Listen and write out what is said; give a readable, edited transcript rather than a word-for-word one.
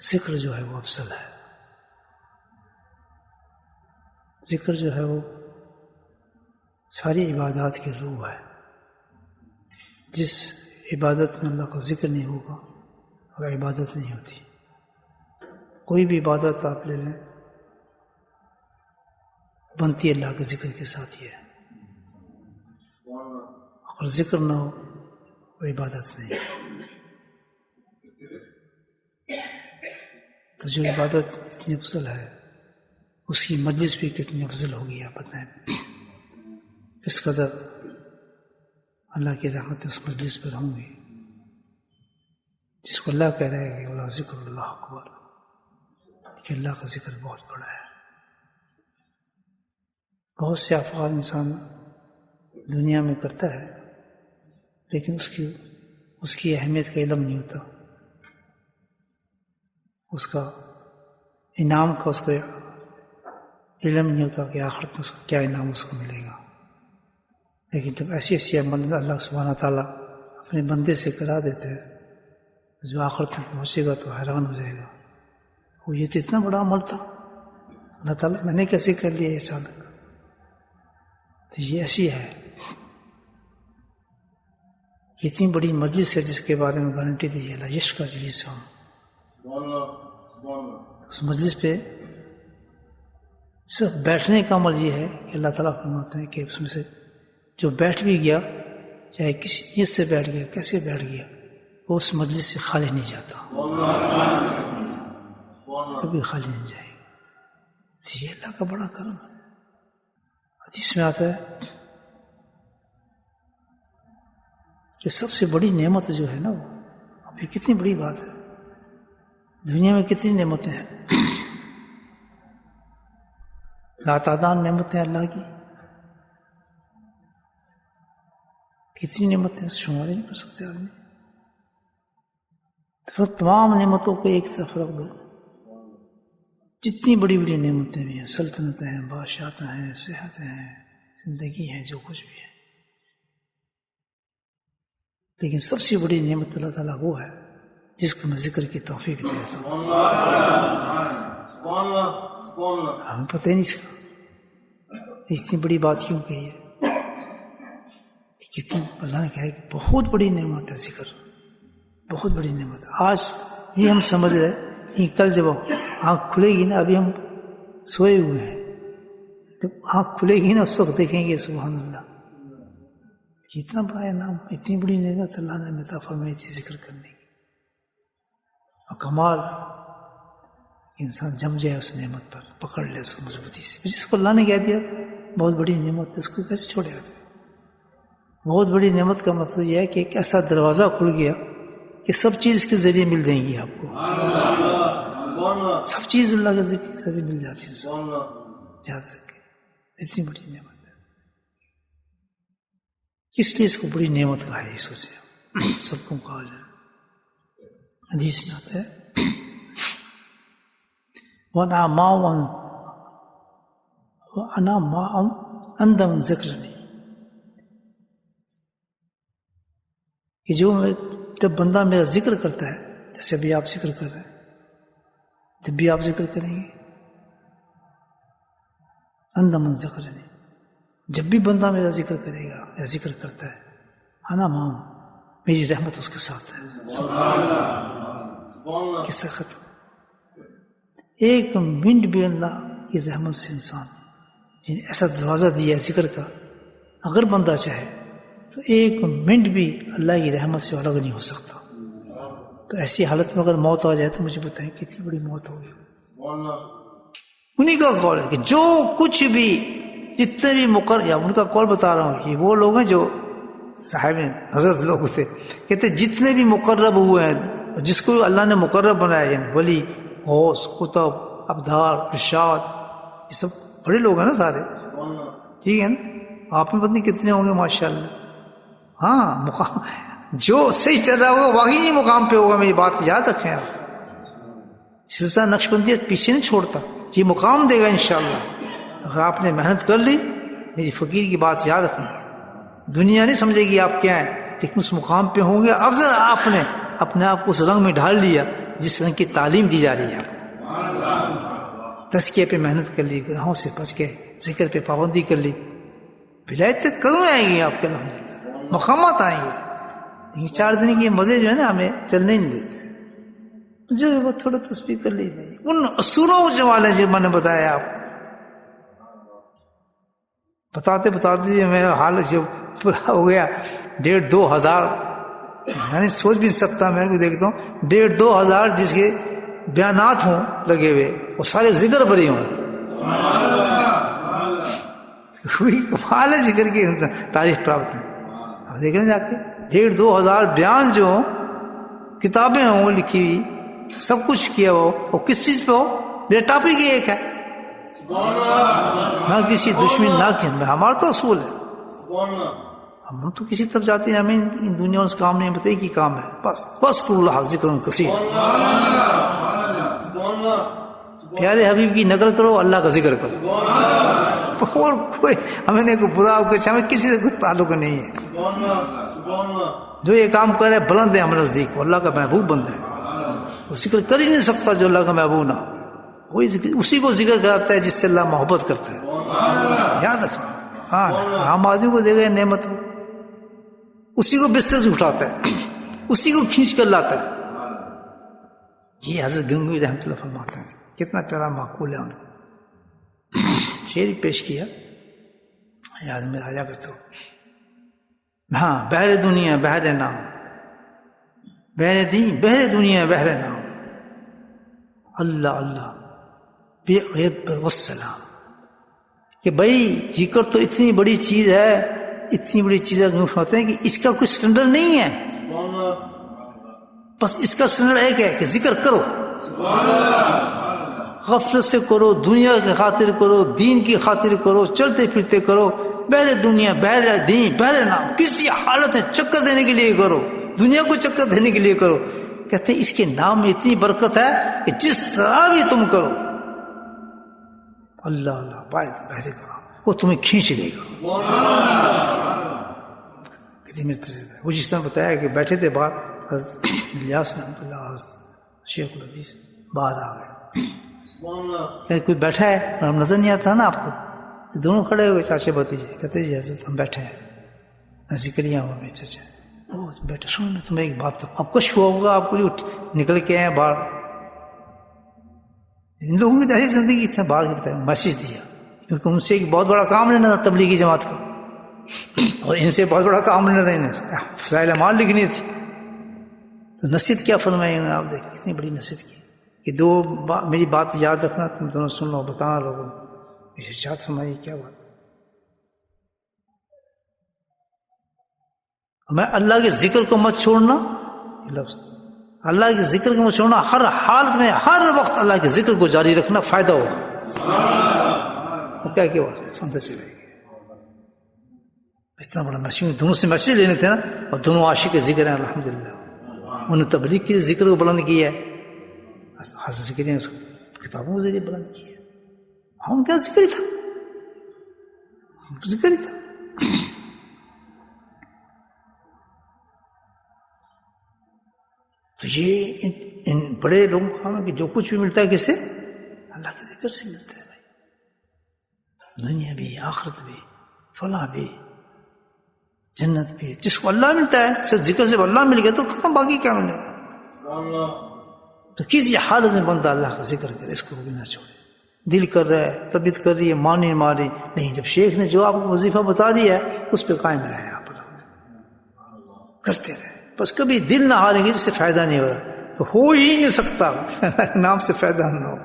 ذکر جو ہے وہ افضل ہے. ذکر جو ہے وہ ساری عبادات کی روح ہے. جس عبادت میں اللہ کا ذکر نہیں ہوگا وہ عبادت نہیں ہوتی. کوئی بھی عبادت آپ لے لیں بنتی اللہ کے ذکر کے ساتھ ہی ہے. اور ذکر نہ ہو وہ عبادت نہیں ہے. تو جو عبادت اتنی افضل ہے اس کی مجلس بھی کتنی افضل ہوگی آپ بتائیں. اس قدر اللہ کی رحمت اس مجلس پر ہوں گی جس کو اللہ کہہ رہے ہیں کہ اللہ ذکر اللہ اکبر، کہ اللہ کا ذکر بہت بڑا ہے. بہت سے افعال انسان دنیا میں کرتا ہے لیکن اس کی اہمیت کا علم نہیں ہوتا، اس کا انعام کا اس کو علم نہیں ہوتا کہ آخرت میں اس کو کیا انعام اس کو ملے گا. لیکن جب ایسی عمل اللہ سبحانہ تعالیٰ اپنے بندے سے کرا دیتے ہیں جو آخرت میں پہنچے گا تو حیران ہو جائے گا، وہ یہ تو اتنا بڑا عمل تھا اللہ تعالیٰ میں نے کیسے کر لیا اچانک. تو یہ ایسی ہے، اتنی بڑی مجلس ہے جس کے بارے میں گارنٹی دی ہے لا یشقی جلیسہم. اس مجلس پہ صرف بیٹھنے کا عمل یہ ہے کہ اللہ تعالیٰ فرماتے ہیں کہ اس میں سے جو بیٹھ بھی گیا چاہے کسی نیت سے بیٹھ گیا کیسے بیٹھ گیا وہ اس مجلس سے خالی نہیں جاتا، کبھی خالی نہیں جائے گا. یہ اللہ کا بڑا کرم ہے. حدیث میں آتا ہے کہ سب سے بڑی نعمت جو ہے نا وہ ابھی کتنی بڑی بات ہے. دنیا میں کتنی نعمتیں ہیں، لاتعداد نعمتیں اللہ کی، کتنی نعمتیں شمار نہیں کر سکتے آدمی. پھر تمام نعمتوں کو ایک طرف رکھ دو، جتنی بڑی بڑی نعمتیں بھی ہیں، سلطنتیں ہیں، بادشاہت ہیں، صحت ہیں، زندگی ہے، جو کچھ بھی ہے، لیکن سب سے بڑی نعمت اللہ تعالیٰ وہ ہے جس کو میں ذکر کی توفیق دیتا ہوں. ہمیں پتہ ہی نہیں چلا اتنی بڑی بات کیوں کہی ہے. کتنی اللہ نے کہا کہ بہت بڑی نعمت ہے ذکر، بہت بڑی نعمت. آج یہ ہم سمجھ رہے کہ کل جب آنکھ کھلے گی نا، ابھی ہم سوئے ہوئے ہیں، جب آنکھ کھلے گی نا اس وقت دیکھیں گے سبحان اللہ کتنا بڑا انعام، اتنی بڑی نعمت اللہ نے عطا فرمائی تھی ذکر کرنے کی. اور کمال انسان جم جائے اس نعمت پر، پکڑ لے اس کو مضبوطی سے. جس کو اللہ نے کہہ دیا بہت بڑی نعمت اس کو کیسے چھوڑے گا. بہت بڑی نعمت کا مطلب یہ ہے کہ ایک ایسا دروازہ کھل گیا کہ سب چیز کے ذریعے مل جائیں گی آپ کو، سب چیز اللہ کے ذریعے مل جاتی ہے. یاد رکھیں اتنی بڑی نعمت ہے. کس لیے اس کو بڑی نعمت کہا ہے یہ سوچے سب کو کہا جائے. حدیث میں آتا ہے وَأَنَا مَاءٌ عَنْدَ مَنْ ذَكَرَنِي، کہ جو جب بندہ میرا ذکر کرتا ہے، جیسے ابھی آپ ذکر کر رہے ہیں، جب بھی آپ ذکر کریں گے عَنْدَ مَنْ ذَكَرَنِي، جب بھی بندہ میرا ذکر کرے گا یا ذکر کرتا ہے، انا معاہم، میری رحمت اس کے ساتھ ہے. قصہ ختم. ایک منٹ بھی اللہ کی رحمت سے انسان ایسا دروازہ دیا ہے ذکر کا، اگر بندہ چاہے تو ایک منٹ بھی اللہ کی رحمت سے الگ نہیں ہو سکتا. تو ایسی حالت میں اگر موت آ جائے تو مجھے بتائیں کتنی بڑی موت ہوگی. انہیں کا قول ہے کہ جو کچھ بھی جتنے بھی مقرر، یا ان کا قول بتا رہا ہوں کہ وہ لوگ ہیں جو صاحب حضرت لوگ تھے، کہتے جتنے بھی مقرب ہوئے ہیں، جس کو اللہ نے مقرب بنایا، یعنی ولی، غوث، قطب، ابدار، ارشاد، یہ سب بڑے لوگ ہیں نا سارے، ٹھیک ہے نا. آپ میں پتہ نہیں کتنے ہوں گے ماشاءاللہ. ہاں مقام جو صحیح چل رہا ہوگا واقعی نہیں مقام پہ ہوگا. میری بات یاد رکھیں آپ، سلسلہ نقشبندیت پیچھے نہیں چھوڑتا، یہ مقام دے گا انشاءاللہ اگر آپ نے محنت کر لی. میری فقیر کی بات یاد رکھیں، دنیا نہیں سمجھے گی آپ کیا ہیں، لیکن اس مقام پہ ہوں گے اگر آپ نے اپنے آپ کو اس رنگ میں ڈھال لیا جس رنگ کی تعلیم دی جا رہی ہے. تزکیے پہ محنت کر لی, گناہوں سے بچ کے ذکر پہ پابندی کر لی, ولایت تک کدوں آئیں گی آپ کے الحمدللہ, مقامات آئیں گے. لیکن 4 دن کے مزے جو ہے نا ہمیں چلنے نہیں دیتے, جو ہے وہ تھوڑا تسبیح کر لی نہیں. ان اصولوں جو والے جو میں نے بتایا آپ بتاتے میرا حال جو پورا ہو گیا. 1,500-2 ہزار, یعنی سوچ بھی نہیں سکتا میں کہ دیکھتا ہوں 1,500-2 ہزار جس کے بیانات ہوں لگے ہوئے, وہ سارے ذکر بری ہوں. کوئی کمال ہے ذکر کی تعریف پراپت ہے. اب دیکھ لیں جا کے 1,500-2 ہزار بیان جو ہوں, کتابیں ہوں لکھی ہوئی, سب کچھ کیا ہو, وہ کس چیز پہ ہو؟ میرا ٹاپک ہی ایک ہے, نہ کسی دشمن نہ کسی. ہمارا تو اصول ہے, ہم تو کسی طرف جاتے ہیں, ہمیں ان دنیا میں اس کام نہیں بتائی کی کام ہے. بس کر اللہ ذکر کثیر, پیارے حبیب کی نقل کرو, اللہ کا ذکر کرو. اور کوئی ہمیں نے کوئی برا کچھ, ہمیں کسی سے کوئی تعلق نہیں ہے. جو یہ کام کرے بلند ہے ہمارے نزدیک, وہ اللہ کا محبوب بند ہے. وہ ذکر کر ہی نہیں سکتا جو اللہ کا محبوب نہ ہو. وہی اسی کو ذکر کراتا ہے جس سے اللہ محبت کرتا ہے. یاد رکھنا. ہاں, عام آدمی کو دے گئے نعمت, اسی کو بستر سے اٹھاتا ہے, اسی کو کھینچ کر لاتا ہے. یہ حضرت گنگوئی رحمۃ اللہ فرماتے ہیں, کتنا پیارا معقول ہے. انہوں نے شعر پیش کیا, یاد میں آیا کرتا ہوں. ہاں, بحر دنیا بحر نام, بحر دین بحر دنیا بحر نام, اللہ اللہ بے عید والسلام. کہ بھائی ذکر تو اتنی بڑی چیز ہے, اتنی بڑی چیز ہوتے ہیں کہ اس کا کوئی سٹینڈرڈ نہیں ہے. بس اس کا سٹینڈرڈ ایک ہے کہ ذکر کرو, غفلت سے کرو, دنیا کی خاطر کرو, دین کی خاطر کرو, چلتے پھرتے کرو. بحر دنیا بحر دین بحر نام, کسی حالت میں چکر دینے کے لیے کرو, دنیا کو چکر دینے کے لیے کرو. کہتے ہیں اس کے نام میں اتنی برکت ہے کہ جس طرح بھی تم کرو, اللہ اللہ بحر کرو, وہ تمہیں کھینچ لے گا. وہ جس طرح بتایا کہ بیٹھے تھے باہر, الیاس رحمۃ اللہ شیخ الحدیث باہر آ گئے. کوئی بیٹھا ہے اور ہم نظر نہیں آتا نا آپ کو, دونوں کھڑے ہوئے چاچے بھتیجے. کہتے جی حضرت ہم بیٹھے ہیں, ذکریہ ہوا میں چچا. بیٹھے سنو میں تمہیں ایک بات, اب کچھ ہوا ہوگا آپ کو جو نکل کے آئے باہر. ان لوگوں کی ایسی زندگی اتنا باہر کی بتایا, میسج دیا, کیونکہ ان سے ایک بہت بڑا کام لینا تھا تبلیغی جماعت کا, اور ان سے بہت بڑا کام لینا تھا, فضائل اعمال لکھنی تھی. تو نصیحت کیا فرمائی انہوں نے, آپ دیکھ کتنی بڑی نصیحت کی کہ میری بات یاد رکھنا, تم دونوں سن لو, بتانا لوگوں. ارشاد فرمائی کیا بات, میں اللہ کے ذکر کو مت چھوڑنا, لفظ اللہ کے ذکر کو مت چھوڑنا, ہر حالت میں ہر وقت اللہ کے ذکر کو جاری رکھنا, فائدہ ہوگا. کیا بات سمجھتے چلے گئے. اتنا بڑا مسیح, دونوں سے مسیح لینے تھے نا, اور دونوں عاشق ذکر ہیں الحمدللہ. انہوں نے تبلیغ کے ذکر کو بلند کیا ہے, حضرت ذکر نے اس کو کتابوں کے ذریعے بلند کیا ہے. ہم کیا ذکر ہی تھا, ذکر ہی تھا. تو یہ ان بڑے لوگوں کا کہ جو کچھ بھی ملتا ہے کس سے, اللہ کے ذکر سے ملتا ہے. بھائی دنیا بھی, آخرت بھی, فلاح بھی, جنت بھی, جس کو اللہ ملتا ہے, صرف ذکر سے اللہ مل گیا تو ختم, باقی کیا ملے گا. تو کسی حالت میں بندہ اللہ کا ذکر کرے, اس کو بھی نہ چھوڑے. دل کر رہا ہے, طبیعت کر رہی ہے, مانی ماری نہیں, جب شیخ نے جو آپ کو وظیفہ بتا دیا ہے اس پہ قائم رہے, آپ کرتے رہے. بس کبھی دل نہ ہاریں گے, جس سے فائدہ نہیں ہو رہا, تو ہو ہی نہیں سکتا نام سے فائدہ نہ ہو.